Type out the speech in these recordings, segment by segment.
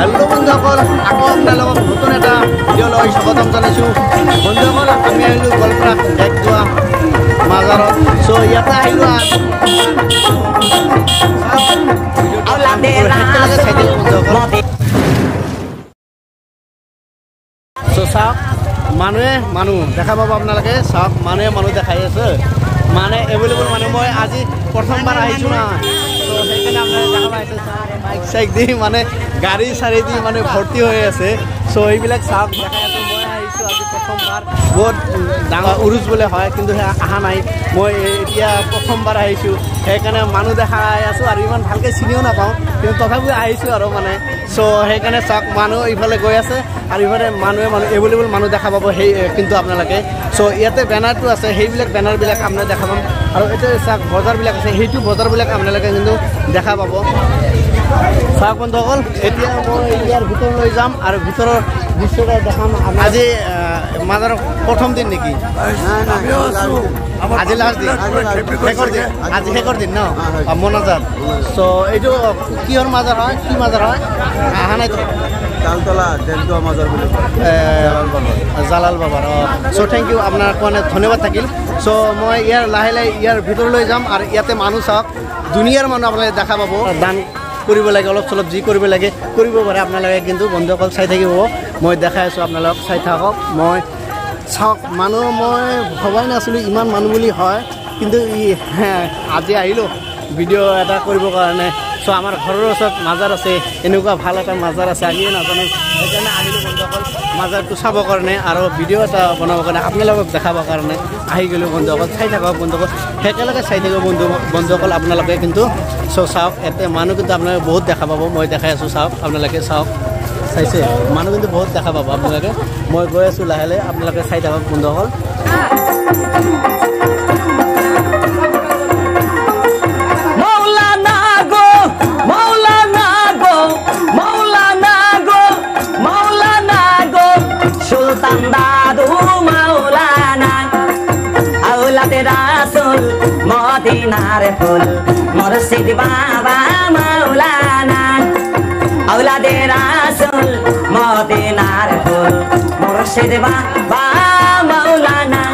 Hello बंधुসকল আকৌ আপোনালোকক নতুন এটা ভিডিঅ' লৈ স্বাগতম জনাইছোঁ বন্ধুসকল আমি আহিলোঁ গোৱালপাৰা এক যোৱা মাজাৰত চ' ইয়াতে আহিলোঁ চ' চাওক মানুহ দেখা পাব আপোনালোকে চাওক মানুহে দেখাই আছে মানে এভেইলেবল মানুহ মই আজি প্ৰথমবাৰ আহিছোঁ না তো সেইকাৰণে আপোনালোকে দেখা পাইছে বাইক চাইক দি মানে গাড়ী চাৰি দি মানে ভৰ্তি হৈ আছে চ' এইবিলাক চাওক দেখাই আছোঁ মই আহিছোঁ আজি প্ৰথমবাৰ বহুত ডাঙৰ উৰুজ বোলে হয় কিন্তু অহা নাই মই এতিয়া প্ৰথমবাৰ আহিছোঁ সেইকাৰণে মানুহ দেখাই আছোঁ আৰু ইমান ভালকৈ চিনিও নাপাওঁ কিন্তু তথাপিও আহিছোঁ আৰু মানে চ' সেইকাৰণে চাওক মানুহ ইফালে গৈ আছে আৰু ইফালে মানুহে এভেইলেবল মানুহ দেখা পাব সেই কিন্তু আপোনালোকে চ' ইয়াতে বেনাৰটো আছে সেইবিলাক বেনাৰবিলাক আপোনালোকে দেখা পাম আৰু এতিয়া চাওক বজাৰবিলাক আছে সেইটো বজাৰবিলাক আপোনালোকে কিন্তু দেখা পাব চাওক বন্ধুসকল এতিয়া মই ইয়াৰ ভিতৰলৈ যাম আৰু ভিতৰৰ দৃশ্যটা দেখাম আজি মাজাৰৰ প্ৰথম দিন নেকি আজি লাষ্ট দিন আজি শেষৰ দিন ন মনাজাৰ চ' এইটো কিহৰ মাজাৰ হয় কি মাজাৰ হয় অহা নাই তালতলা দেলটোৱা মাজাৰ বুলি জালাল বাবাৰ চ' থেংক ইউ আপোনাৰ কাৰণে ধন্যবাদ থাকিল চ' মই ইয়াৰ লাহে লাহে ইয়াৰ ভিতৰলৈ যাম আৰু ইয়াতে মানুহ চাওক দুনিয়াৰ মানুহ আপোনালোকে দেখা পাব দান কৰিব লাগে অলপ চলপ যি কৰিব লাগে কৰিব পাৰে আপোনালোকে কিন্তু বন্ধুসকল চাই থাকিব মই দেখাই আছোঁ আপোনালোকক চাই থাকক মই চাওক মানুহ মই ভবাই নাছিলোঁ ইমান মানুহ বুলি হয় কিন্তু আজি আহিলোঁ ভিডিঅ' এটা কৰিবৰ কাৰণে চ' আমাৰ ঘৰৰ ওচৰত মাজাৰ আছে এনেকুৱা ভাল এটা মাজাৰ আছে আজিয়ে নাজানো সেইকাৰণে আহিলোঁ বন্ধুসকল মাজাৰটো চাবৰ কাৰণে আৰু ভিডিঅ' এটা বনাবৰ কাৰণে আপোনালোকক দেখাবৰ কাৰণে আহি গ'লোঁ বন্ধুসকল চাই থাকক বন্ধুসকল একেলগে চাই থাকিব বন্ধুসকল আপোনালোকে কিন্তু চ' চাওক ইয়াতে মানুহ কিন্তু আপোনালোকে বহুত দেখা পাব মই দেখাই আছোঁ চাওক আপোনালোকে চাওক চাইছে মানুহ কিন্তু বহুত দেখা পাব আপোনালোকে মই গৈ আছোঁ লাহে লাহে আপোনালোকে চাই থাকক বন্ধুসকল মদিনার ফুল মুর্শিদ বাবা মাওলানা আওলাদে রাসূল মদিনার ফুল মুর্শিদ বাবা মাওলানা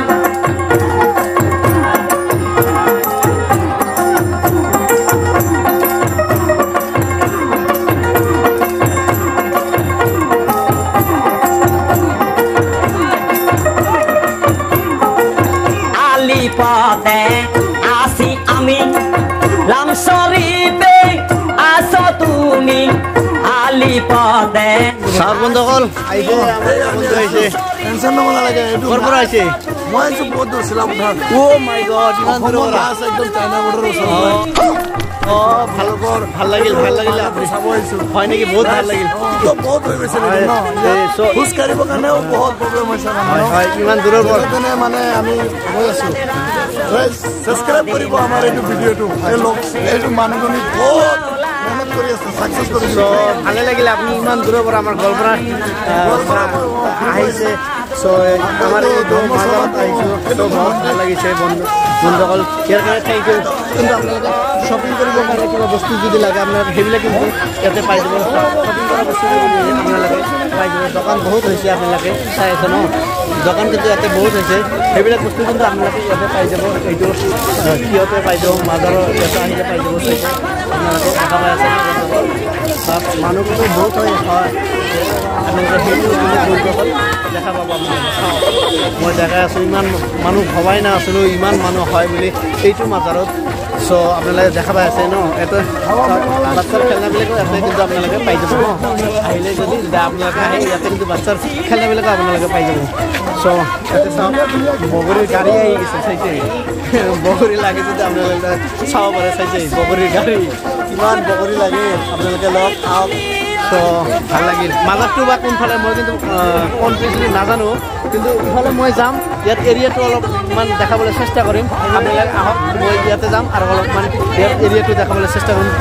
আলী পথে আসি আমি লাম শরীফে আসো তুমি আলী পথে সব বন্ধুসকল আইছে বন্ধু আইছে টেনশন লব নালাগে এটু পর আইছে মই আইছো বহুত দূর ছিলাম ও মাই গড ইমান দূর আছে একদম চাইনা বর্ডার ওচৰত ভাল লাগিল আপুনি চাব আহিছো হয় নেকি বহুত ভাল লাগিল তো বহুত হৈ গৈছে ন খুশ কাৰিব কাৰণেও বহুত প্ৰবলেম হৈছে হয় ইমান দূৰৰ পৰা মানে আমি হৈ আছো সাবস্ক্ৰাইব কৰিব আমাৰ এইটো ভিডিঅ'টো এইটো মানুহজনী বহুত মেহনত কৰি আছে সাকসেস কৰিছে ভালে লাগিল আপুনি ইমান দূৰৰ পৰা আমাৰ গোৱালপাৰা আহিছে চ' আমাৰ এইটো মাজাৰত আহিছোঁ এইটো বহুত ভাল লাগিছে বন্ধুসকল ইয়াৰ কাৰণে থেংক ইউ কিন্তু আপোনালোকে শ্বপিং কৰিব কাৰণে কিবা বস্তু যদি লাগে আপোনালোকে সেইবিলাক কিন্তু ইয়াতে পাই যাব শ্বপিং কৰা বস্তু আপোনালোকে পাই যাব দোকান বহুত হৈছে আপোনালোকে চাই আছে ন দোকান কিন্তু ইয়াতে বহুত হৈছে সেইবিলাক বস্তু কিন্তু আপোনালোকে ইয়াতে পাই যাব এইটো কিয়তে পাই যাব মাজাৰৰ ইয়াতে আহিলে পাই যাব চাইছে আপোনালোকে দেখা পাই আছে তাত মানুহ কিন্তু বহুত হয় আপোনালোকে সেইটো বন্ধুসকল দেখা পাব মই দেখাই আছোঁ ইমান মানুহ ভবাই নাছিলোঁ ইমান মানুহ হয় বুলি এইটো মাজাৰত চ' আপোনালোকে দেখা পাই আছে ন এইটো বাচ্চাৰ খেলনাবিলাকো আছে কিন্তু আপোনালোকে পাই যাব ন আহিলে যদি আপোনালোকে আহে ইয়াতে কিন্তু বাচ্চাৰ খেলনাবিলাকো আপোনালোকে পাই যাব চ' ইয়াতে চাওক বগৰীৰ গাড়ী আহি গৈছে চাইছে বগৰী লাগে যদি আপোনালোকে চাব পাৰে চাইছে বগৰীৰ গাড়ী কিমান বগৰী লাগে আপোনালোকে লওক আহক চ' ভাল লাগিল মাজাৰটো বা কোনফালে মই কিন্তু কনফিউজলি নাজানো কিন্তু ইফালে মই যাম ইয়াত এৰিয়াটো অলপমান দেখাবলৈ চেষ্টা কৰিম আপোনালোকে আহক মই ইয়াতে যাম আৰু অলপমান ইয়াত এৰিয়াটো দেখাবলৈ চেষ্টা কৰিম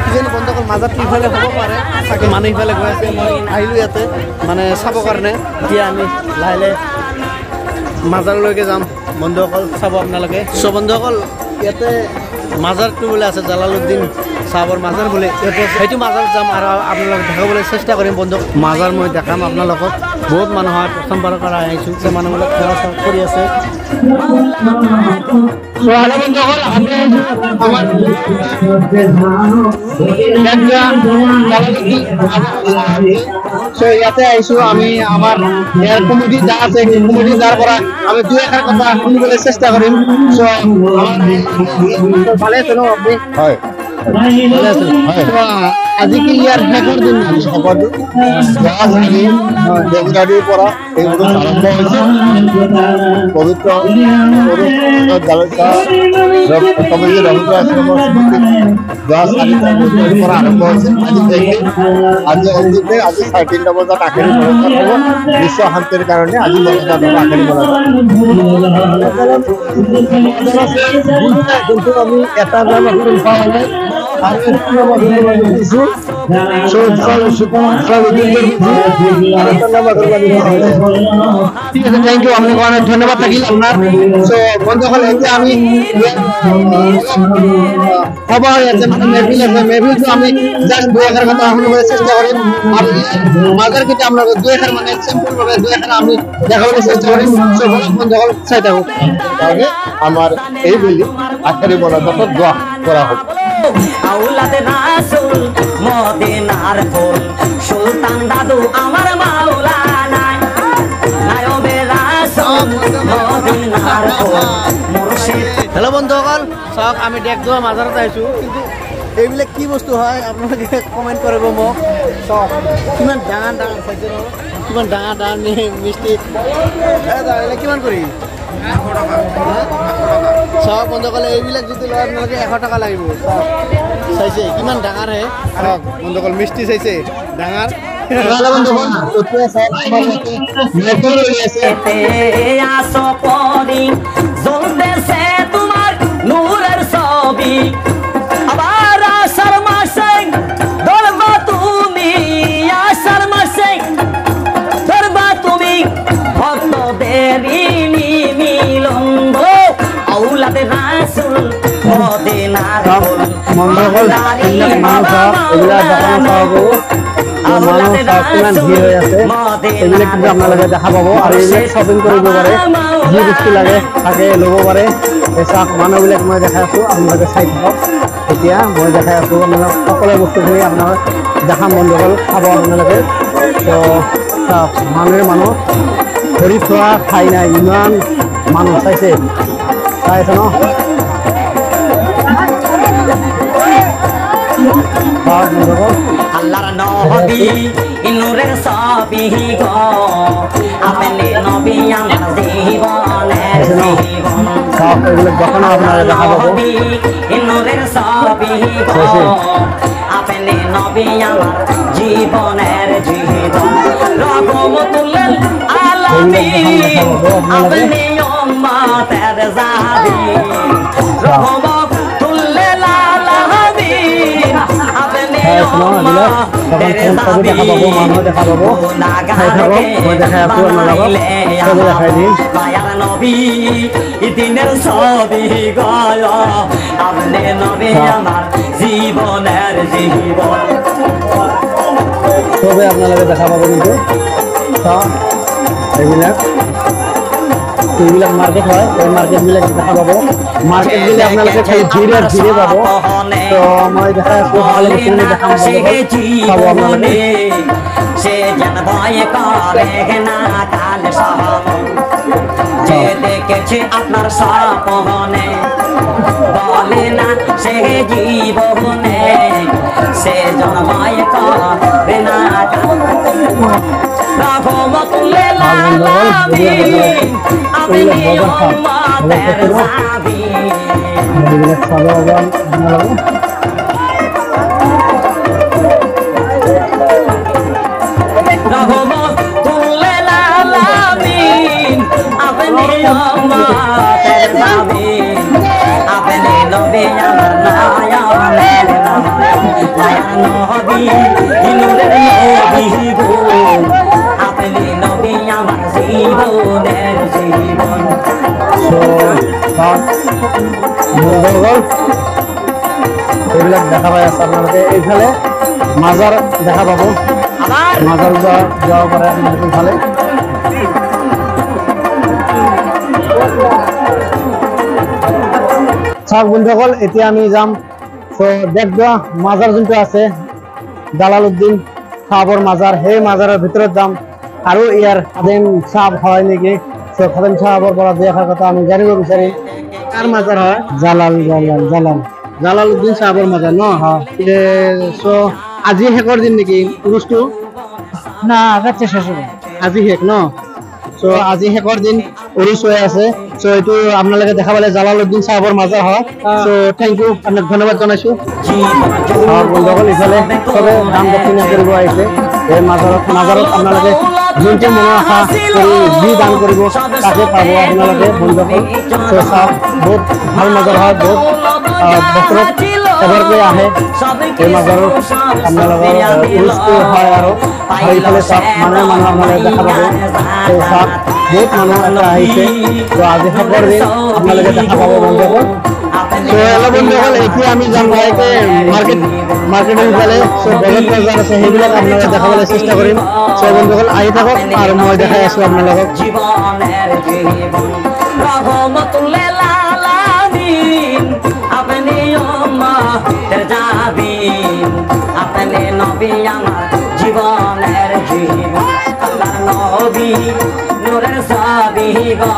কিজানি বন্ধুসকল মাজাৰটো ইফালে হ'ব পাৰে চাগে মানুহ ইফালে গৈ আছে মই আহিলোঁ ইয়াতে মানে চাবৰ কাৰণে এতিয়া আমি লাহে লাহে মাজাৰলৈকে যাম বন্ধুসকল চাব আপোনালোকে চ' বন্ধুসকল ইয়াতে মাজাৰটো বোলে আছে জালালুদ্দিন চাবৰ মাজাৰ বলে সেইটো মাজাৰত যাম আৰু আপোনালোকক দেখাবলৈ চেষ্টা কৰিম বন্ধু মাজাৰ মই দেখাম আপোনালোকক বহুত মানুহ হয় প্ৰথমবাৰৰ পৰা আহিছোঁ যে মানুহবিলাক খেলা কৰি আছে ইয়াতে আহিছোঁ আমি আমাৰ কমিটি যা আছে কমিটি যাৰ পৰা আমি দুই এষাৰ কথা শুনিবলৈ চেষ্টা কৰিম ভালে আছে ন আপুনি হয় আজি কি ইয়াৰ শেষৰ দিন ফেব্ৰুৱাৰীৰ পৰা এই আৰম্ভ হৈছে পবিত্ৰ ৰবীন্দ্ৰ আশ্ৰমৰ যোৱা 4 ফেব্ৰুৱাৰীৰ পৰা আৰম্ভ হৈছে আজি অন্তিমে আজি 3:30 বজাত আখেৰী মোনাজাত হ'ব বিশ্ব শান্তিৰ কাৰণে আজি মোনাজাত হ'ব আখেৰী মোনাজাত কিন্তু আমি এটা যাম ধন্যবাদ থাকিল আপনার বন্ধুসকল এতিয়া আমি খবর আছে মানে মেহফিল আছে মেহফিলটো আমি জাস্ট দুই এখার কথা শুনিবলৈ চেষ্টা কৰিম আৰু মাজাৰ কেইটা আপোনালোক দুই এখাৰ মানে সিম্পল ভাবে দুই এখাৰ আমি দেখাবলৈ চেষ্টা কৰিম বন্ধুসকল চাই থাকক তাহলে আমার এই বলি আখেরি মোনাজাত দোয়া করা হোক আউলাদে রাসূল মদিনার ফুল সুলতান দাদু আমার মাওলানা নায়বে রাসূল মদিনার ফুল মুর্শিদ হ্যালো বন্ধুসকল সব আমি দেখদোয়া মাজারত আইছো কিন্তু এইবিলাক কি বস্তু হয় আপোনালোকে কমেন্ট কৰিব মোক সব কিমান ডাঙৰ ডাঙৰ চাইছে ন কিমান ডাঙৰ ডাঙৰ মিষ্টি কিমান কৰি 100 টাকা সব বন্ধুসকলে এইবিলাক যদি লয় আপোনালোকে 100 টাকা লাগিব চাইছে কিমান ডাঙৰ হে সব বন্ধুসকল মিষ্টি চাইছে ডাঙৰ তোমার নূরের ছবি আবার আশার মাসে ধরবা তুমি আশার মাসে ধরবা তুমি ভক্তদেরই মিলন আউলাদে রাসূল মদিনার ফুল মঙ্গল মানুষ এগুলা দেখানো পাবো মানুষ কিমান ভিড় হয়ে আছে এগুলো কিন্তু আপনারা দেখা পাবো আর এইবিলাক শপিং কৰিব পাৰে যি বস্তু লাগে তাকে ল'ব পাৰে এই চাওক মানুহবিলাক মই দেখাই আছো আপোনালোকে চাই থাকক এতিয়া মই দেখাই আছো আপোনালোক সকলো বস্তুখিনি আপোনালোক দেখাম বন্ধুসকল চাব আপোনালোকে তো চাওক মানুহ ভৰি থোৱা ঠাই নাই ইমান মানুহ চাইছে চাই আছে ন আল্লাহর নবী নূরের ছবি গো আপনি নবী আমার জীবনের জীবন সব এগুলো যখন আপনারা দেখা পাবো নূরের ছবি গো আপনি নবী আমার জীবনের জীবন রহমতুল আলামিন আপনি উম্মতের জাবি রহমতুল আলামিন আপনি দেখা পাবো মানুষ দেখা পাবো চাই থাকো মই দেখাই আছো আপনার দেখাই দিন নবী ইদিনের ছবি গয় আপনি নবী আমার জীবনের জীবন তবে আপনারা দেখা পাবো কিন্তু এইবিলাক মার্কেট হয় এই মার্কেটবিলাক দেখা পাবো মার্কেটগুলি আপনাদেরকে খালি ধীরে ধীরে পাবো তো মই দেখা আছো ভালো বস্তু দেখাম পাবো আপনাদের সে জন ভয় করে না কাল সব যে দেখেছে আপনার স্বপ্নে বলে না সে জীবনে সে জন ভয় করে না রহমতুল আলামিন আপনি উম্মতের জাবি রহমতুল আলামিন আপনি উম্মতের জাবি আপনি নবী আমার নায়ানের নবী নূরের নবী গো আপনি নবী আমার জীবনের জীবন এইবিলাক দেখা পাই আছে আপোনালোকে। এইফালে মাজাৰ দেখা পাব, মাজাৰ যাব পাৰে আপোনালোকে এইফালে। চাওক বন্ধুসকল, এতিয়া আমি যাম দেখদোৱা মাজাৰ যোনটো আছে জালালউদ্দিন চাহাবৰ মাজাৰ, সেই মাজাৰৰ ভিতৰত যাম আৰু ইয়াৰ খাদেম চাহাব হয় নেকি, খাদেম চাহাবৰ পৰা দুই এষাৰ কথা আমি জানিব বিচাৰিম। কাৰ মাজাৰ হয়? জালালউদ্দিন চাহাবৰ মাজাৰ ন? আজি শেষৰ দিন নেকি উৰুছটো? না, আজি শেষ ন? আজি শেষৰ দিন উৰুছ হৈ আছে। এইটো আপোনালোকে দেখা পালে জালালউদ্দিন চাহাবৰ মাজাৰ হয়। থেংক ইউ, আপোনাক ধন্যবাদ জনাইছো। বন্ধুসকল, ইফালে চবে দান দক্ষিণা কৰিব আহিছে এই মাজাৰত আপোনালোকে যোনটো মনৰ আশা কৰি যি দান কৰিব তাকে পাব আপোনালোকে। বন্ধুসকল চাওক, বহুত ভাল মাজাৰ হয়, বহুত বছৰত এবাৰকৈ আহে এই মাজাৰত আপোনালোকৰ উৰুছটো হয়। আৰু এইফালে চাওক মানুহ আপোনালোকে দেখা পাব। চাওক বহুত মানুহ আহিছে। আজি শেষৰ দিন আপোনালোকে দেখা পাব বন্ধুসকল। হেল্ল' বন্ধুসকল, এতিয়া আমি যাম মাৰ্কেটৰ ফালে। বজাৰ বজাৰ আছে, সেইবিলাক আপোনালোকে দেখাবলৈ চেষ্টা কৰিম। বন্ধুসকল আহি থাকক আৰু মই দেখাই আছো আপোনালোকক। জীবনের নবী নূরের সাবি গো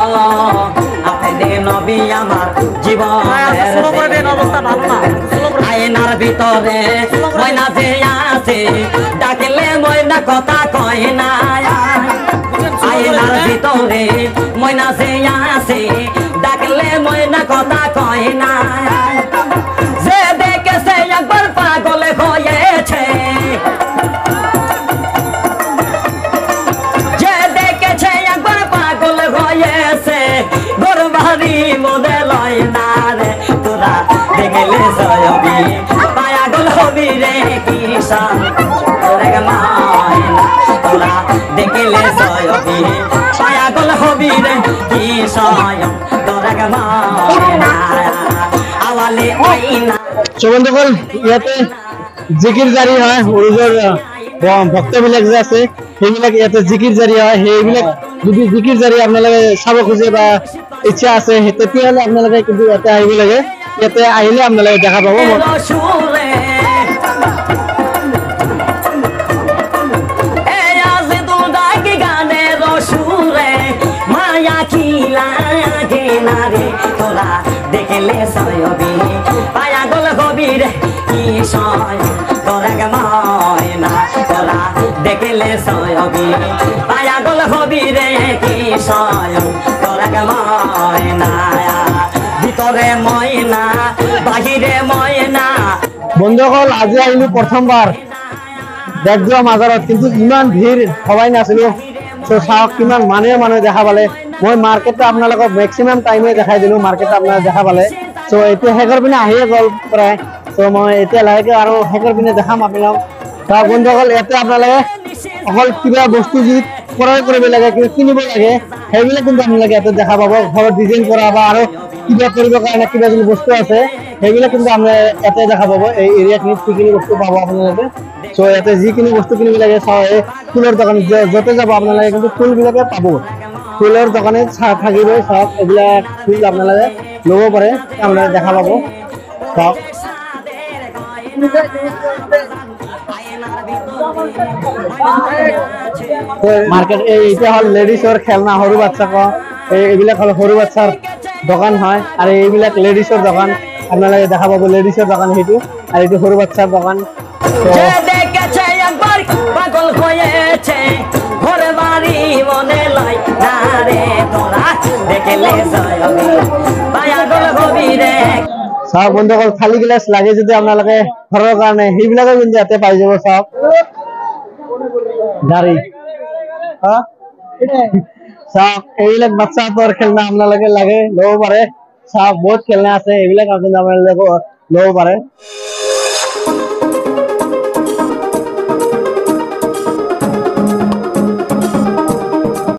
আপনি নবী আমার জীবনের অবস্থা ভালো না। আয়নার ভিতরে ময়না যে আছে ডাকলে ময়না কথা কয় না। আয়নার ভিতরে ময়না যে আছে ডাকলে ময়না কথা কয় না। যে দেখেছে একবার পাগল হয়েছে, যে দেখেছে একবার পাগল হয়েছে, গোরবাড়ি মনে লয় না রে। তোরা দেখলে সয়বি পাগল হবি রে কিষান তোরা দেখলে সয়বি পাগল হবি রে কিষান তোরা আওয়ালে আইনা। বন্ধুসকল, ইয়াতে জিকিৰ জাৰি হয়। উৰুজৰ ভক্তবিলাক যে আছে সেইবিলাক ইয়াতে জিকিৰ জাৰি হয়। সেইবিলাক যদি জিকিৰ জাৰি আপোনালোকে চাব খোজে বা ইচ্ছা আছে তেতিয়াহ'লে আপোনালোকে কিন্তু ইয়াতে আহিব লাগে। ইয়াতে আহিলে আপোনালোকে দেখা পাব। দেখলে সয়বি পাগল হবি রে কিষান তোরা ময়না। তোরা দেখলে সয়বি পাগল হবি রে কিষান তোরা ময়না। ভিতরে ময়না বাহিরে ময়না। বন্ধুসকল, আজি আহিলো প্ৰথমবাৰ দেখদোৱা মাজাৰত, কিন্তু ইমান ভিৰ হবাই নাছিলো। চাওক কিমান মানুহে দেখা পালে। মই মাৰ্কেটটো আপোনালোকক মেক্সিমাম টাইমে দেখাই দিলো। মাৰ্কেটটো আপোনালোকে দেখা পালে। এতিয়া শেষৰ পিনে আহিয়ে গ'ল প্ৰায়। মই এতিয়া লাহেকে আৰু শেষৰ পিনে দেখাম আপোনালোক। বন্ধুসকল, ইয়াতে আপোনালোকে অকল কিবা বস্তু যি ক্ৰয় কৰিব লাগে, কিবা কিনিব লাগে, সেইবিলাক কিন্তু আপোনালোকে ইয়াতে দেখা পাব। ঘৰত ডিজাইন কৰা বা আৰু কিবা কৰিবৰ কাৰণে কিবা যদি বস্তু আছে সেইবিলাক কিন্তু আপোনালোকে ইয়াতে দেখা পাব। এই এৰিয়াখিনিত যিখিনি বস্তু পাব আপোনালোকে। ইয়াতে যিখিনি বস্তু কিনিব লাগে, এই ফুলৰ দোকান য'তে যাব আপোনালোকে কিন্তু ফুলবিলাকে পাব। ফুলৰ দোকানে থাকিবই। চাওক এইবিলাক ফুল আপোনালোকে ল'ব পাৰে, আপোনালোকে দেখা পাব। চাওক মাৰ্কেট এইটা হ'ল লেডিছৰ খেলনা, সৰু বাচ্চাক এইবিলাক হ'ল সৰু বাচ্চাৰ দোকান হয়। আৰু এইবিলাক লেডিছৰ দোকান আপোনালোকে দেখা পাব। লেডিছৰ দোকান সেইটো, আৰু এইটো সৰু বাচ্চাৰ দোকান। পাগল হয়েছে ঘরে বাড়ি মনে লয় না রে। তোরা দেখলে সয়বি পাগল হবি রে। চাওক বন্ধুসকল, খালী গিলাচ লাগে যদি আপোনালোকে ঘৰৰ কাৰণে সেইবিলাকো কিন্তু ইয়াতে পাই যাব। চাওক গাড়ী, চাওক এইবিলাক বাচ্চাহঁতৰ খেলনা আপোনালোকে লাগে ল'ব পাৰে। চাওক বহুত খেলনা আছে, এইবিলাক কিন্তু আপোনালোকে ল'ব পাৰে।